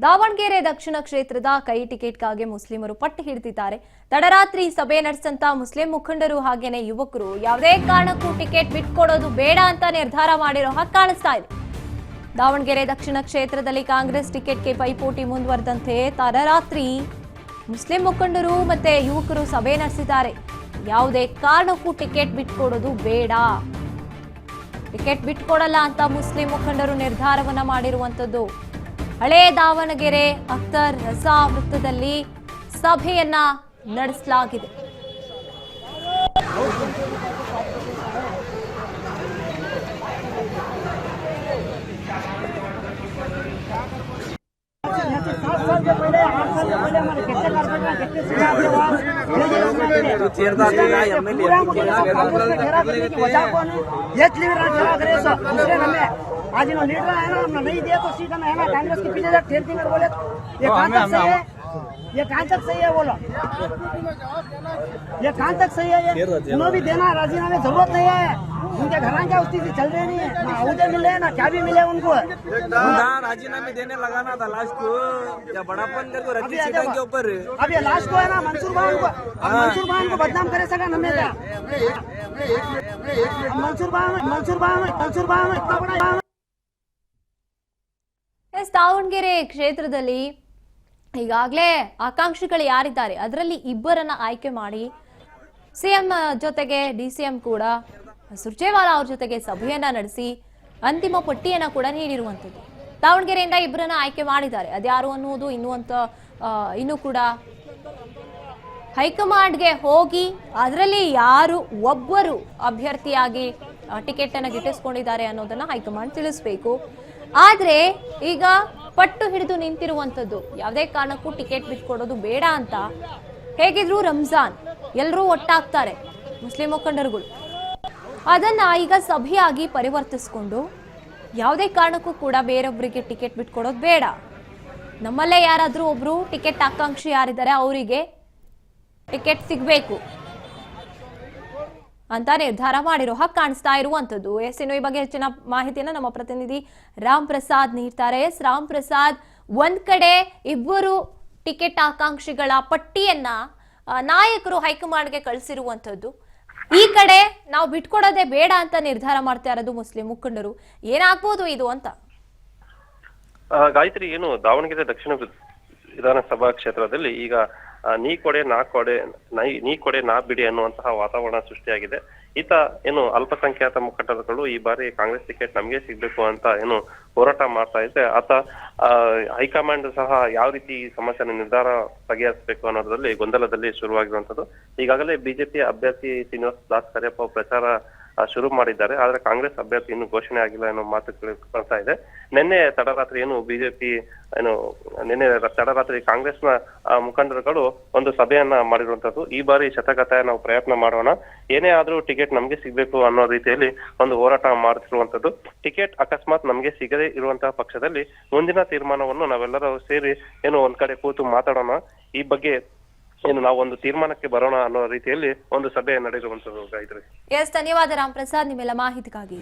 ದಾವಣಗೆರೆ ದಕ್ಷಿಣ ಕ್ಷೇತ್ರದ ಕೈ ಟಿಕೆಟ್ಗಾಗಿ ಮುಸ್ಲಿಮರು ಪಟ್ಟು ಹಿಡಿದಿದ್ದಾರೆ. ತಡರಾತ್ರಿ ಸಭೆ ನಡೆಸಂತ ಮುಸ್ಲಿಂ ಮುಖಂಡರು ಹಾಗೇನೆ ಯುವಕರು ಯಾವುದೇ ಕಾರಣಕ್ಕೂ ಟಿಕೆಟ್ ಬಿಟ್ಕೊಡೋದು ಬೇಡ ಅಂತ ನಿರ್ಧಾರ ಮಾಡಿರೋ ಹಾಗೆ ಕಾಣಿಸ್ತಾ ಇದೆ. ದಾವಣಗೆರೆ ದಕ್ಷಿಣ ಕ್ಷೇತ್ರದಲ್ಲಿ ಕಾಂಗ್ರೆಸ್ ಟಿಕೆಟ್ಗೆ ಪೈಪೋಟಿ ಮುಂದುವರೆದಂತೆ ತಡರಾತ್ರಿ ಮುಸ್ಲಿಂ ಮುಖಂಡರು ಮತ್ತೆ ಯುವಕರು ಸಭೆ ನಡೆಸಿದ್ದಾರೆ. ಯಾವುದೇ ಕಾರಣಕ್ಕೂ ಟಿಕೆಟ್ ಬಿಟ್ಕೊಡೋದು ಬೇಡ, ಟಿಕೆಟ್ ಬಿಟ್ಕೊಡಲ್ಲ ಅಂತ ಮುಸ್ಲಿಂ ಮುಖಂಡರು ನಿರ್ಧಾರವನ್ನ ಮಾಡಿರುವಂತದ್ದು. ಹಳೆ ದಾವಣಗೆರೆ ಅಖ್ತರ್ ರಜಾ ವೃತ್ತದಲ್ಲಿ ಸಭೆಯನ್ನ ನಡೆಸಲಾಗಿದೆ. आज लीडर है ना, हमने नहीं दिया तो सीधा है ना कांग्रेस के पीछे ठेर देंगे बोले ये कहाँ तक सही है, ये कहाँ तक सही है बोलो, ये कहाँ तक सही है, ये उन्होंने भी देना राजीनामे जरूरत नहीं है, उनके घर क्या स्थिति चल रही नहीं है, ना अहुदे मिले ना क्या भी मिले उनको, राजीनामे देने लगाना था लास्ट को या बड़ापन करके रखी सीटों के ऊपर। अब ये लास्ट को है ना मंसूर भाई को बदनाम करे सका नमे का मंसूर भाई इतना बड़ा ದಾವಣಗೆರೆ ಕ್ಷೇತ್ರದಲ್ಲಿ ಈಗಾಗಲೇ ಆಕಾಂಕ್ಷಿಗಳು ಯಾರಿದ್ದಾರೆ ಅದರಲ್ಲಿ ಇಬ್ಬರನ್ನ ಆಯ್ಕೆ ಮಾಡಿ ಸಿಎಂ ಜೊತೆಗೆ ಡಿಸಿಎಂ ಕೂಡ ಸುರ್ಜೇವಾಲಾ ಅವ್ರ ಜೊತೆಗೆ ಸಭೆಯನ್ನ ನಡೆಸಿ ಅಂತಿಮ ಪಟ್ಟಿಯನ್ನ ಕೂಡ ನೀಡಿರುವಂತದ್ದು. ದಾವಣಗೆರೆಯಿಂದ ಇಬ್ಬರನ್ನ ಆಯ್ಕೆ ಮಾಡಿದ್ದಾರೆ. ಅದ್ಯಾರು ಅನ್ನುವುದು ಇನ್ನೂ ಕೂಡ ಹೈಕಮಾಂಡ್ಗೆ ಹೋಗಿ ಅದರಲ್ಲಿ ಯಾರು ಒಬ್ಬರು ಅಭ್ಯರ್ಥಿಯಾಗಿ ಟಿಕೆಟ್ ಅನ್ನ ಗಿಟ್ಟಿಸ್ಕೊಂಡಿದ್ದಾರೆ ಅನ್ನೋದನ್ನ ಹೈಕಮಾಂಡ್ ತಿಳಿಸ್ಬೇಕು. ಆದ್ರೆ ಈಗ ಪಟ್ಟು ಹಿಡಿದು ನಿಂತಿರುವಂತದ್ದು ಯಾವುದೇ ಕಾರಣಕ್ಕೂ ಟಿಕೆಟ್ ಬಿಟ್ಕೊಡೋದು ಬೇಡ ಅಂತ. ಹೇಗಿದ್ರು ರಂಜಾನ್ ಎಲ್ಲರೂ ಒಟ್ಟಾಗ್ತಾರೆ ಮುಸ್ಲಿಂ ಮುಖಂಡರುಗಳು, ಅದನ್ನ ಈಗ ಸಭೆಯಾಗಿ ಪರಿವರ್ತಿಸ್ಕೊಂಡು ಯಾವುದೇ ಕಾರಣಕ್ಕೂ ಕೂಡ ಬೇರೊಬ್ಬರಿಗೆ ಟಿಕೆಟ್ ಬಿಟ್ಕೊಡೋದು ಬೇಡ, ನಮ್ಮಲ್ಲೇ ಯಾರಾದ್ರೂ ಒಬ್ರು ಟಿಕೆಟ್ ಆಕಾಂಕ್ಷಿ ಯಾರಿದ್ದಾರೆ ಅವರಿಗೆ ಟಿಕೆಟ್ ಸಿಗ್ಬೇಕು ಅಂತ ನಿರ್ಧಾರ ಮಾಡಿರೋ ಹಾಗೆ ಕಾಣಿಸ್ತಾ ಇರುವಂತದ್ದು. ಇನ್ನು ಈ ಬಗ್ಗೆ ಹೆಚ್ಚಿನ ಮಾಹಿತಿಯನ್ನ ನಮ್ಮ ಪ್ರತಿನಿಧಿ ರಾಮ್ ಪ್ರಸಾದ್ ನೀಡ್ತಾರೆ. ರಾಮ್ ಪ್ರಸಾದ್, ಒಂದ್ ಕಡೆ ಇಬ್ಬರು ಟಿಕೆಟ್ ಆಕಾಂಕ್ಷಿಗಳ ಪಟ್ಟಿಯನ್ನ ನಾಯಕರು ಹೈಕಮಾಂಡ್ಗೆ ಕಳಿಸಿರುವಂತದ್ದು, ಈ ಕಡೆ ನಾವು ಬಿಟ್ಕೊಡೋದೇ ಬೇಡ ಅಂತ ನಿರ್ಧಾರ ಮಾಡ್ತಾ ಇರೋದು ಮುಸ್ಲಿಂ ಮುಖಂಡರು. ಏನಾಗ್ಬೋದು ಇದು ಅಂತ? ಗಾಯತ್ರಿ, ಏನು ದಾವಣಗೆರೆ ದಕ್ಷಿಣ ವಿಧಾನಸಭಾ ಕ್ಷೇತ್ರದಲ್ಲಿ ಈಗ ನೀ ಕೊಡೆ ನಾ ಬಿಡಿ ಅನ್ನುವಂತಹ ವಾತಾವರಣ ಸೃಷ್ಟಿಯಾಗಿದೆ. ಈತ ಏನು ಅಲ್ಪಸಂಖ್ಯಾತ ಮುಖಂಡರುಗಳು ಈ ಬಾರಿ ಕಾಂಗ್ರೆಸ್ ಟಿಕೆಟ್ ನಮಗೆ ಸಿಗ್ಬೇಕು ಅಂತ ಏನು ಹೋರಾಟ ಮಾಡ್ತಾ ಇದ್ರೆ, ಆತ ಹೈಕಮಾಂಡ್ ಸಹ ಯಾವ ರೀತಿ ಈ ಸಮಸ್ಯೆನ ನಿರ್ಧಾರ ಬಗೆಹರಿಸಬೇಕು ಅನ್ನೋದ್ರಲ್ಲಿ ಗೊಂದಲದಲ್ಲಿ ಶುರುವಾಗಿರುವಂತದ್ದು. ಈಗಾಗಲೇ ಬಿಜೆಪಿ ಅಭ್ಯರ್ಥಿ ಶ್ರೀನಿವಾಸ್ ದಾಸ್ ಕರಿಯಪ್ಪ ಪ್ರಚಾರ ಶುರು ಮಾಡಿದ್ದಾರೆ. ಆದ್ರೆ ಕಾಂಗ್ರೆಸ್ ಅಭ್ಯರ್ಥಿ ಇನ್ನೂ ಘೋಷಣೆ ಆಗಿಲ್ಲ ಅನ್ನೋ ಮಾತುಗಳು ಬರ್ತಾ ಇದೆ. ನಿನ್ನೆ ತಡರಾತ್ರಿ ತಡರಾತ್ರಿ ಕಾಂಗ್ರೆಸ್ನ ಮುಖಂಡರುಗಳು ಒಂದು ಸಭೆಯನ್ನ ಮಾಡಿರುವಂತದ್ದು. ಈ ಬಾರಿ ಶತಗತಾಯ ನಾವು ಪ್ರಯತ್ನ ಮಾಡೋಣ, ಏನೇ ಆದ್ರೂ ಟಿಕೆಟ್ ನಮ್ಗೆ ಸಿಗ್ಬೇಕು ಅನ್ನೋ ರೀತಿಯಲ್ಲಿ ಒಂದು ಹೋರಾಟ ಮಾಡ್ತಿರುವಂತದ್ದು. ಟಿಕೆಟ್ ಅಕಸ್ಮಾತ್ ನಮ್ಗೆ ಸಿಗದೇ ಇರುವಂತಹ ಪಕ್ಷದಲ್ಲಿ ಮುಂದಿನ ತೀರ್ಮಾನವನ್ನು ನಾವೆಲ್ಲರೂ ಸೇರಿ ಒಂದ್ ಕಡೆ ಕೂತು ಮಾತಾಡೋಣ, ಈ ಬಗ್ಗೆ ನಾವು ಒಂದು ತೀರ್ಮಾನಕ್ಕೆ ಬರೋಣ ಅನ್ನೋ ರೀತಿಯಲ್ಲಿ ಒಂದು ಸಭೆ ನಡೆದಿರುವಂತದ್ದು. ಗಾಯತ್ರಿ, ಧನ್ಯವಾದ ರಾಮ್ ಪ್ರಸಾದ್ ನಿಮ್ಮೆಲ್ಲ ಮಾಹಿತಿಗಾಗಿ.